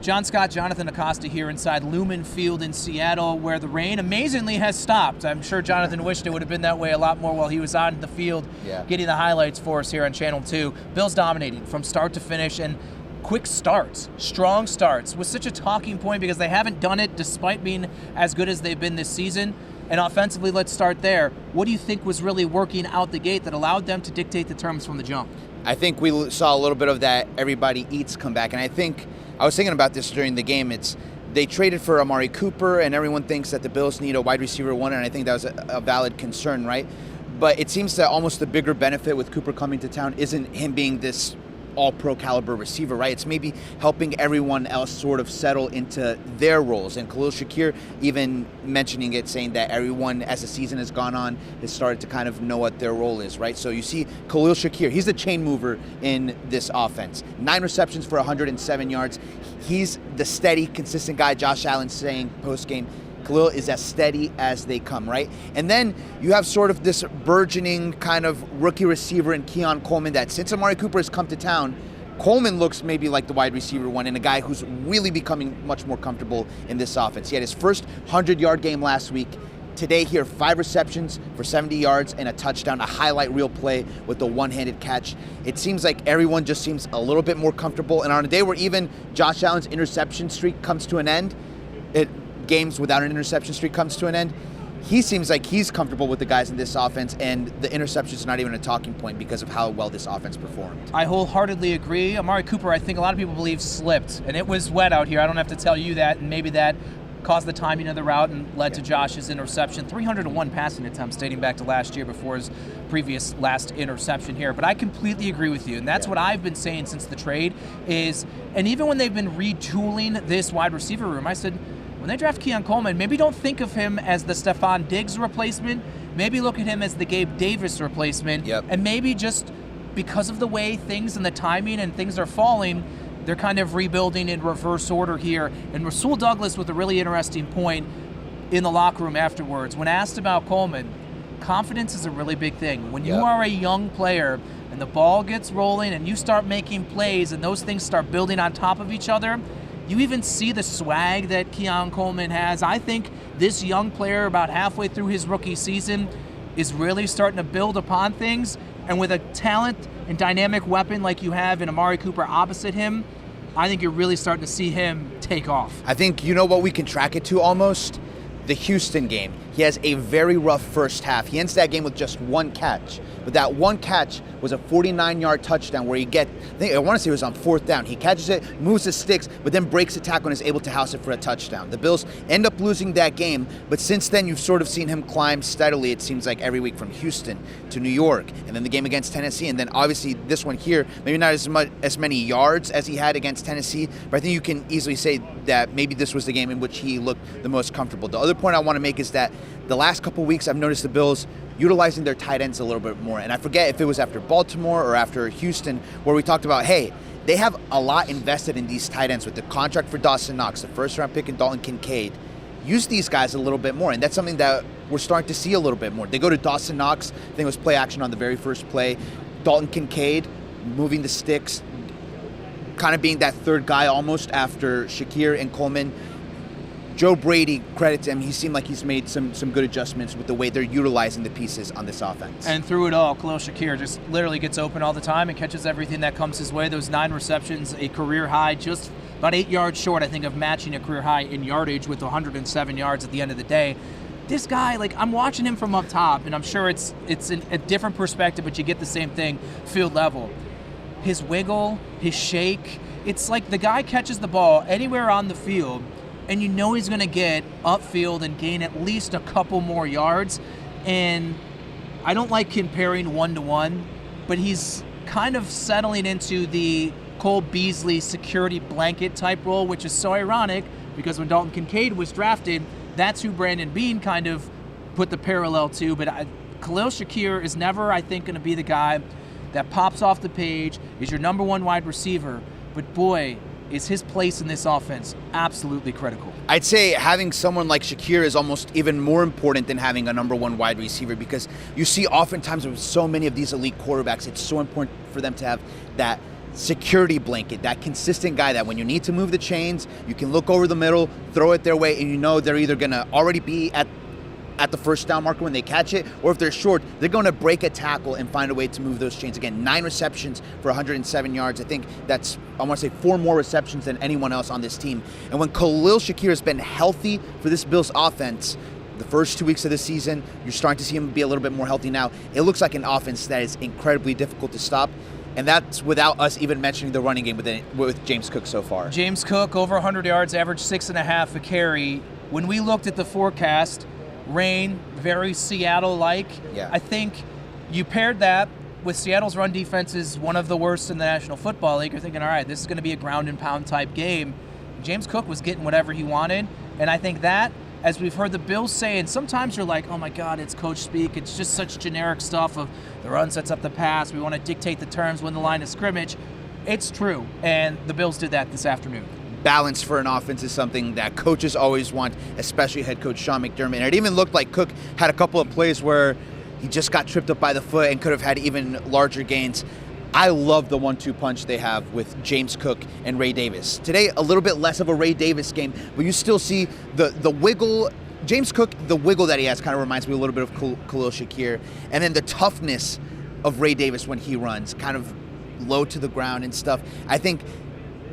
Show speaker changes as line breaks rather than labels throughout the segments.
John Scott, Jonathan Acosta here inside Lumen Field in Seattle, where the rain amazingly has stopped. I'm sure Jonathan wished it would have been that way a lot more while he was on the field getting the highlights for us here on Channel 2. Bills dominating from start to finish, and quick starts, strong starts, was such a talking point because they haven't done it despite being as good as they've been this season. And offensively, let's start there. What do you think was really working out the gate that allowed them to dictate the terms from the jump?
I think we saw a little bit of that everybody eats comeback. And I think, I was thinking about this during the game, they traded for Amari Cooper, and everyone thinks that the Bills need a wide receiver one, and I think that was a valid concern, right? But it seems that almost the bigger benefit with Cooper coming to town isn't him being this all-pro caliber receiver, right? It's maybe helping everyone else sort of settle into their roles. And Khalil Shakir even mentioning it, saying that everyone, as the season has gone on, has started to kind of know what their role is, right? So you see Khalil Shakir, he's the chain mover in this offense. 9 receptions for 107 yards. He's the steady, consistent guy. Josh Allen saying post-game, Khalil is as steady as they come, right? And then you have sort of this burgeoning kind of rookie receiver in Keon Coleman that since Amari Cooper has come to town, Coleman looks maybe like the wide receiver one and a guy who's really becoming much more comfortable in this offense. He had his first 100-yard game last week. Today here, 5 receptions for 70 yards and a touchdown, a highlight reel play with the one-handed catch. It seems like everyone just seems a little bit more comfortable. And on a day where even Josh Allen's interception streak comes to an end, games without an interception streak comes to an end, he seems like he's comfortable with the guys in this offense, and the interception's not even a talking point because of how well this offense performed.
I wholeheartedly agree. Amari Cooper, I think a lot of people believe, slipped, and it was wet out here. I don't have to tell you that, and maybe that caused the timing of the route and led to Josh's interception. 301 passing attempts dating back to last year before his previous last interception here. But I completely agree with you, and that's what I've been saying since the trade is, and even when they've been retooling this wide receiver room, I said, when they draft Keon Coleman, maybe don't think of him as the Stephon Diggs replacement. Maybe look at him as the Gabe Davis replacement. And maybe just because of the way things and the timing and things are falling, they're kind of rebuilding in reverse order here. And Rasul Douglas with a really interesting point in the locker room afterwards. When asked about Coleman, confidence is a really big thing. When you are a young player and the ball gets rolling and you start making plays and those things start building on top of each other, you even see the swag that Keon Coleman has. I think this young player, about halfway through his rookie season, is really starting to build upon things. And with a talent and dynamic weapon like you have in Amari Cooper opposite him, I think you're really starting to see him take off.
I think, you know what we can track it to almost? The Houston game. He has a very rough first half. He ends that game with just 1 catch. But that 1 catch was a 49-yard touchdown where I want to say it was on 4th down. He catches it, moves the sticks, but then breaks a tackle and is able to house it for a touchdown. The Bills end up losing that game, but since then you've sort of seen him climb steadily, it seems like, every week from Houston to New York, and then the game against Tennessee, and then obviously this one here, maybe not as many yards as he had against Tennessee, but I think you can easily say that maybe this was the game in which he looked the most comfortable. The other point I want to make is that the last couple weeks I've noticed the Bills utilizing their tight ends a little bit more. And I forget if it was after Baltimore or after Houston where we talked about, hey, they have a lot invested in these tight ends with the contract for Dawson Knox, the first-round pick, and Dalton Kincaid. Use these guys a little bit more, and that's something that we're starting to see a little bit more. They go to Dawson Knox, I think it was play action on the very first play. Dalton Kincaid moving the sticks, kind of being that third guy almost after Shakir and Coleman. Joe Brady, credit to him, he seemed like he's made some good adjustments with the way they're utilizing the pieces on this offense.
And through it all, Khalil Shakir just literally gets open all the time and catches everything that comes his way. Those 9 receptions, a career high, just about 8 yards short, I think, of matching a career high in yardage with 107 yards at the end of the day. This guy, like, I'm watching him from up top, and I'm sure it's a different perspective, but you get the same thing field level. His wiggle, his shake, it's like the guy catches the ball anywhere on the field, and you know he's going to get upfield and gain at least a couple more yards. And I don't like comparing one-to-one, but he's kind of settling into the Cole Beasley security blanket type role, which is so ironic because when Dalton Kincaid was drafted, that's who Brandon Beane kind of put the parallel to. But Khalil Shakir is never, I think, going to be the guy that pops off the page, is your number 1 wide receiver. But boy, is his place in this offense absolutely critical.
I'd say having someone like Shakir is almost even more important than having a number 1 wide receiver, because you see oftentimes with so many of these elite quarterbacks, it's so important for them to have that security blanket, that consistent guy that when you need to move the chains, you can look over the middle, throw it their way, and you know they're either going to already be at the first down marker when they catch it, or if they're short, they're going to break a tackle and find a way to move those chains. Again, 9 receptions for 107 yards. I think that's, I want to say, 4 more receptions than anyone else on this team. And when Khalil Shakir has been healthy for this Bills offense, the first 2 weeks of the season, you're starting to see him be a little bit more healthy now. It looks like an offense that is incredibly difficult to stop. And that's without us even mentioning the running game with James Cook so far.
James Cook, over 100 yards, average 6.5 a carry. When we looked at the forecast, rain, very Seattle-like.
Yeah.
I think you paired that with Seattle's run defense is one of the worst in the National Football League. You're thinking, all right, this is going to be a ground and pound type game. James Cook was getting whatever he wanted. And I think that, as we've heard the Bills say, and sometimes you're like, oh my God, it's coach speak. It's just such generic stuff of the run sets up the pass. We want to dictate the terms, win the line of scrimmage. It's true. And the Bills did that this afternoon.
Balance for an offense is something that coaches always want, especially head coach Sean McDermott. And it even looked like Cook had a couple of plays where he just got tripped up by the foot and could have had even larger gains. I love the 1-2 punch they have with James Cook and Ray Davis. Today, a little bit less of a Ray Davis game, but you still see the wiggle. James Cook, the wiggle that he has kind of reminds me a little bit of Khalil Shakir. And then the toughness of Ray Davis when he runs, kind of low to the ground and stuff. I think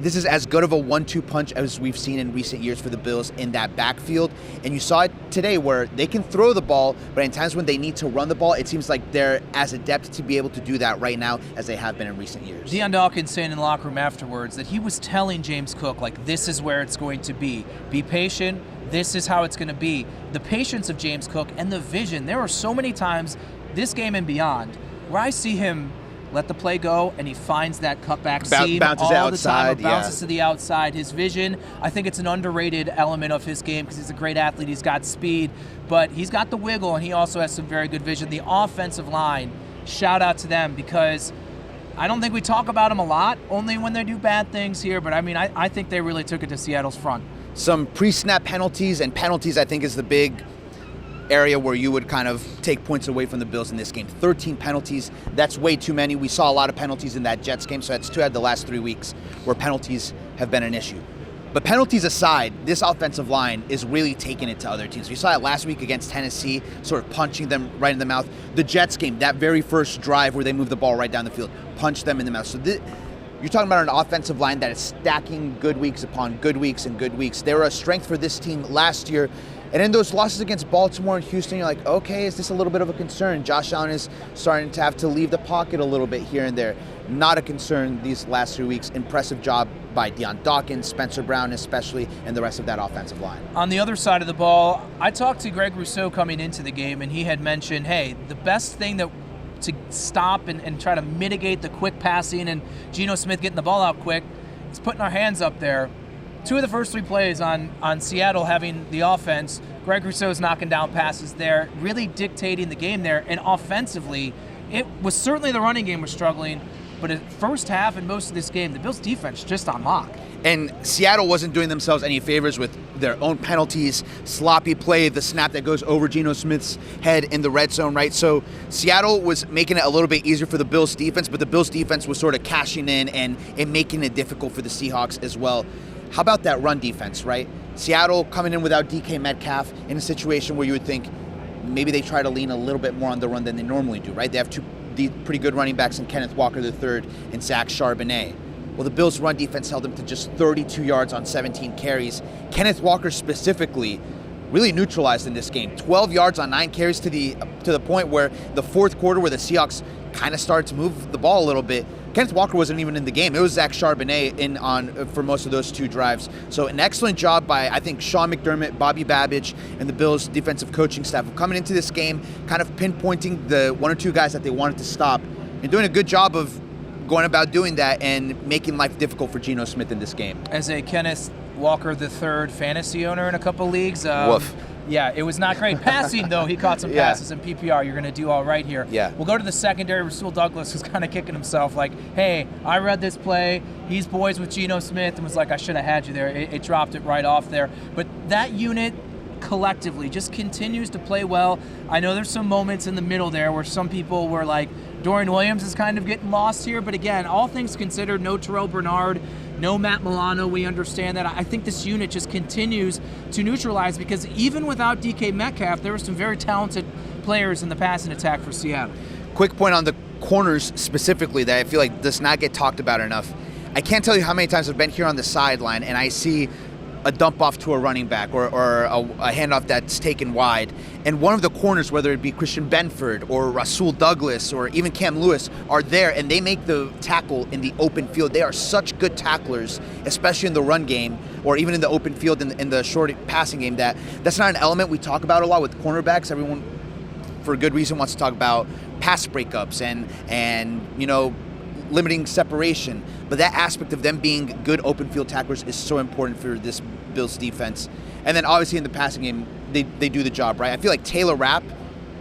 this is as good of a 1-2 punch as we've seen in recent years for the Bills in that backfield. And you saw it today where they can throw the ball, but in times when they need to run the ball, it seems like they're as adept to be able to do that right now as they have been in recent years.
Deion Dawkins saying in the locker room afterwards that he was telling James Cook, like, this is where it's going to be. Be patient. This is how it's going to be. The patience of James Cook and the vision. There are so many times this game and beyond where I see him let the play go, and he finds that cutback seam
bounces
all
outside,
the time. Bounces to the outside. His vision, I think it's an underrated element of his game because he's a great athlete. He's got speed, but he's got the wiggle, and he also has some very good vision. The offensive line, shout out to them because I don't think we talk about them a lot, only when they do bad things here, but I mean, I think they really took it to Seattle's front.
Some pre-snap penalties, and penalties I think is the big area where you would kind of take points away from the Bills in this game. 13 penalties, that's way too many. We saw a lot of penalties in that Jets game, so that's 2 out of the last 3 weeks where penalties have been an issue. But penalties aside, this offensive line is really taking it to other teams. We saw it last week against Tennessee, sort of punching them right in the mouth. The Jets game, that very first drive where they moved the ball right down the field, punched them in the mouth. So you're talking about an offensive line that is stacking good weeks upon good weeks and good weeks. They were a strength for this team last year. And in those losses against Baltimore and Houston, you're like, okay, is this a little bit of a concern? Josh Allen is starting to have to leave the pocket a little bit here and there. Not a concern these last 3 weeks. Impressive job by Deion Dawkins, Spencer Brown especially, and the rest of that offensive line.
On the other side of the ball, I talked to Greg Rousseau coming into the game, and he had mentioned, hey, the best thing to stop and try to mitigate the quick passing and Geno Smith getting the ball out quick is putting our hands up there. 2 of the first 3 plays on Seattle having the offense, Greg Rousseau's knocking down passes there, really dictating the game there. And offensively, it was certainly the running game was struggling, but at first half and most of this game, the Bills' defense just on lock.
And Seattle wasn't doing themselves any favors with their own penalties, sloppy play, the snap that goes over Geno Smith's head in the red zone, right? So Seattle was making it a little bit easier for the Bills' defense, but the Bills' defense was sort of cashing in and making it difficult for the Seahawks as well. How about that run defense, right? Seattle coming in without DK Metcalf in a situation where you would think maybe they try to lean a little bit more on the run than they normally do, right? They have 2 pretty good running backs in Kenneth Walker III and Zach Charbonnet. Well, the Bills' run defense held them to just 32 yards on 17 carries. Kenneth Walker specifically really neutralized in this game. 12 yards on 9 carries to the point where the fourth quarter where the Seahawks kind of started to move the ball a little bit. Kenneth Walker wasn't even in the game. It was Zach Charbonnet for most of those 2 drives. So an excellent job by, I think, Sean McDermott, Bobby Babbage, and the Bills' defensive coaching staff of coming into this game, kind of pinpointing the 1 or 2 guys that they wanted to stop, and doing a good job of going about doing that and making life difficult for Geno Smith in this game.
As a Kenneth Walker III fantasy owner in a couple leagues,
woof.
Yeah, it was not great. Passing, though, he caught some passes in PPR. You're going to do all right here.
Yeah.
We'll go to the secondary. Rasul Douglas was kind of kicking himself like, hey, I read this play. He's boys with Geno Smith, and was like, I should have had you there. It dropped it right off there. But that unit collectively just continues to play well. I know there's some moments in the middle there where some people were like, Dorian Williams is kind of getting lost here, but again, all things considered, no Terrell Bernard, no Matt Milano, we understand that. I think this unit just continues to neutralize because even without DK Metcalf, there were some very talented players in the passing attack for Seattle.
Quick point on the corners specifically that I feel like does not get talked about enough. I can't tell you how many times I've been here on the sideline and I see a dump off to a running back or a handoff that's taken wide. And one of the corners, whether it be Christian Benford or Rasul Douglas or even Cam Lewis, are there and they make the tackle in the open field. They are such good tacklers, especially in the run game or even in the open field in the short passing game. That's not an element we talk about a lot with cornerbacks. Everyone, for a good reason, wants to talk about pass breakups and limiting separation, but that aspect of them being good open field tacklers is so important for this Bills defense. And then obviously in the passing game, they do the job, right? I feel like Taylor Rapp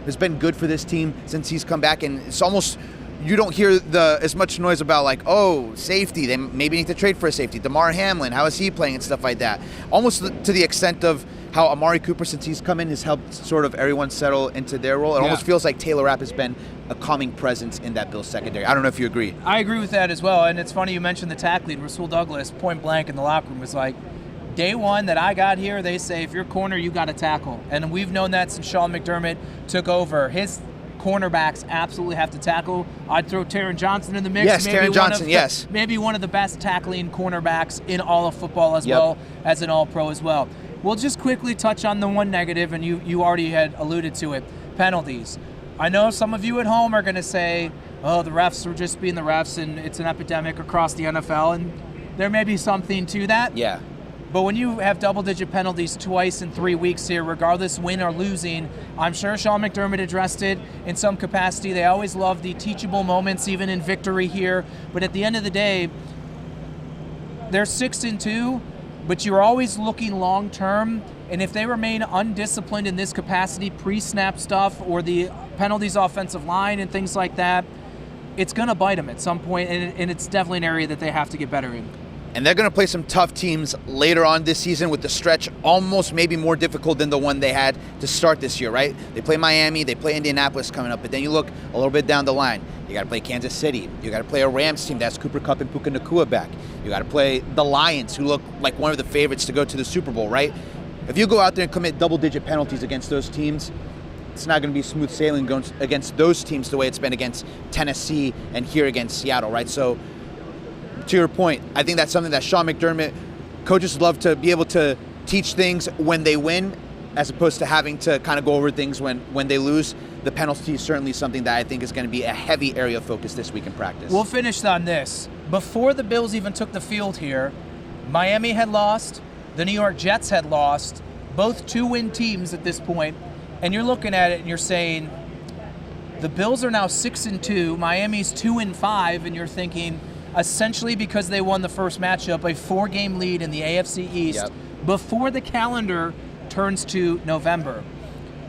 has been good for this team since he's come back, and it's almost, you don't hear as much noise about like, oh, safety, they maybe need to trade for a safety. DeMar Hamlin, how is he playing and stuff like that. Almost to the extent of how Amari Cooper, since he's come in, has helped sort of everyone settle into their role. It almost feels like Taylor Rapp has been a calming presence in that Bills secondary. I don't know if you agree.
I agree with that as well, and it's funny you mentioned the tackling. Rasul Douglas, point blank in the locker room, was like, day one that I got here, they say, if you're corner, you got to tackle. And we've known that since Sean McDermott took over. His cornerbacks absolutely have to tackle. I'd throw Taron Johnson in the mix.
Yes, Taron Johnson, yes.
Maybe one of the best tackling cornerbacks in all of football as well as an all-pro as well. We'll just quickly touch on the one negative, and you already had alluded to it, penalties. I know some of you at home are going to say, oh, the refs are just being the refs, and it's an epidemic across the NFL, and there may be something to that.
Yeah.
But when you have double-digit penalties twice in 3 weeks here, regardless win or losing, I'm sure Sean McDermott addressed it in some capacity. They always love the teachable moments, even in victory here. But at the end of the day, they're 6-2, but you're always looking long-term. And if they remain undisciplined in this capacity, pre-snap stuff or the penalties offensive line and things like that, it's going to bite them at some point, and it's definitely an area that they have to get better in.
And they're going to play some tough teams later on this season with the stretch almost maybe more difficult than the one they had to start this year, right? They play Miami, they play Indianapolis coming up, but then you look a little bit down the line. You got to play Kansas City. You got to play a Rams team that's Cooper Kupp and Puka Nacua back. You got to play the Lions, who look like one of the favorites to go to the Super Bowl, right? If you go out there and commit double-digit penalties against those teams, it's not going to be smooth sailing going against those teams the way it's been against Tennessee and here against Seattle, right? So, to your point, I think that's something that Sean McDermott, coaches love to be able to teach things when they win as opposed to having to kind of go over things when they lose. The penalty is certainly something that I think is going to be a heavy area of focus this week in practice.
We'll finish on this. Before the Bills even took the field here, Miami had lost, the New York Jets had lost, both 2-win teams at this point, and you're looking at it and you're saying, the Bills are now 6-2, Miami's 2-5, and you're thinking, essentially because they won the first matchup, a 4-game lead in the AFC East before the calendar turns to November.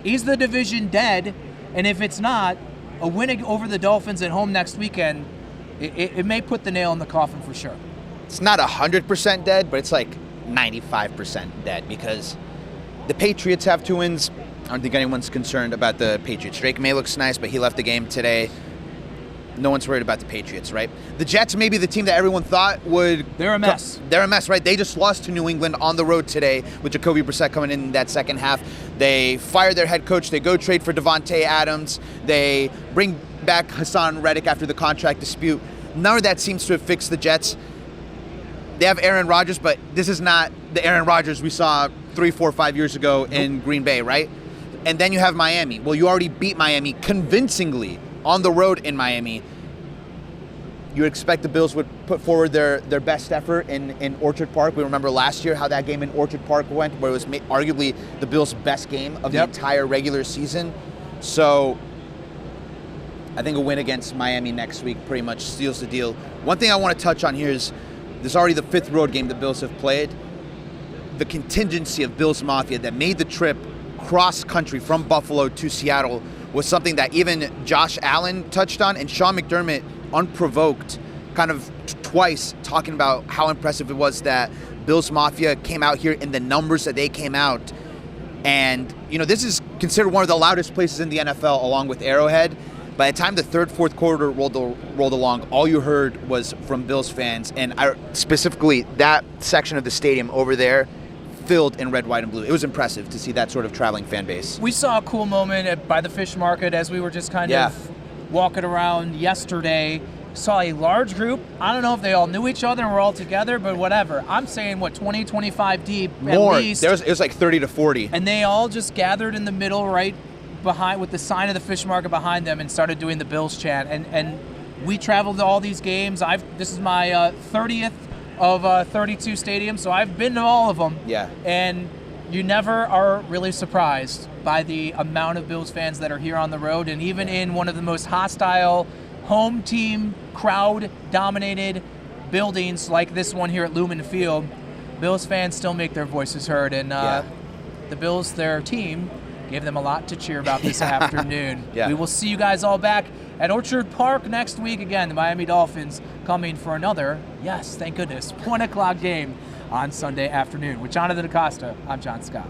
Is the division dead? And if it's not, a win over the Dolphins at home next weekend, it may put the nail in the coffin for sure.
It's not 100% dead, but it's like 95% dead because the Patriots have 2 wins. I don't think anyone's concerned about the Patriots. Drake May looks nice, but he left the game today. No one's worried about the Patriots, right? The Jets may be the team that everyone thought would...
They're a mess.
They're a mess, right? They just lost to New England on the road today with Jacoby Brissett coming in that second half. They fired their head coach. They go trade for Devontae Adams. They bring back Hassan Reddick after the contract dispute. None of that seems to have fixed the Jets. They have Aaron Rodgers, but this is not the Aaron Rodgers we saw 3, 4, 5 years ago in Green Bay, right? And then you have Miami. Well, you already beat Miami convincingly on the road in Miami. You would expect the Bills would put forward their best effort in Orchard Park. We remember last year how that game in Orchard Park went, where it was arguably the Bills' best game of the entire regular season. So I think a win against Miami next week pretty much seals the deal. One thing I want to touch on here is this is already the 5th road game the Bills have played. The contingency of Bills Mafia that made the trip cross-country from Buffalo to Seattle was something that even Josh Allen touched on, and Sean McDermott, unprovoked, kind of twice talking about how impressive it was that Bills Mafia came out here in the numbers that they came out. And, this is considered one of the loudest places in the NFL along with Arrowhead. By the time the third, fourth quarter rolled along, all you heard was from Bills fans, and specifically that section of the stadium over there filled in red, white, and blue. It was impressive to see that sort of traveling fan base.
We saw a cool moment by the fish market as we were just kind of walking around yesterday. Saw a large group. I don't know if they all knew each other and were all together, but whatever. I'm saying, 20, 25 deep
More.
at least.
It was like 30 to 40.
And they all just gathered in the middle right behind with the sign of the fish market behind them and started doing the Bills chant. And we traveled to all these games. This is my 30th of 32 stadiums, so I've been to all of them.
Yeah.
And you never are really surprised by the amount of Bills fans that are here on the road, and even in one of the most hostile home team crowd dominated buildings like this one here at Lumen Field, Bills fans still make their voices heard, and the Bills, their team, gave them a lot to cheer about this afternoon.
Yeah.
We will see you guys all back at Orchard Park next week. Again, the Miami Dolphins coming for another, yes, thank goodness, 1 o'clock game on Sunday afternoon. With Jonathan Acosta, I'm John Scott.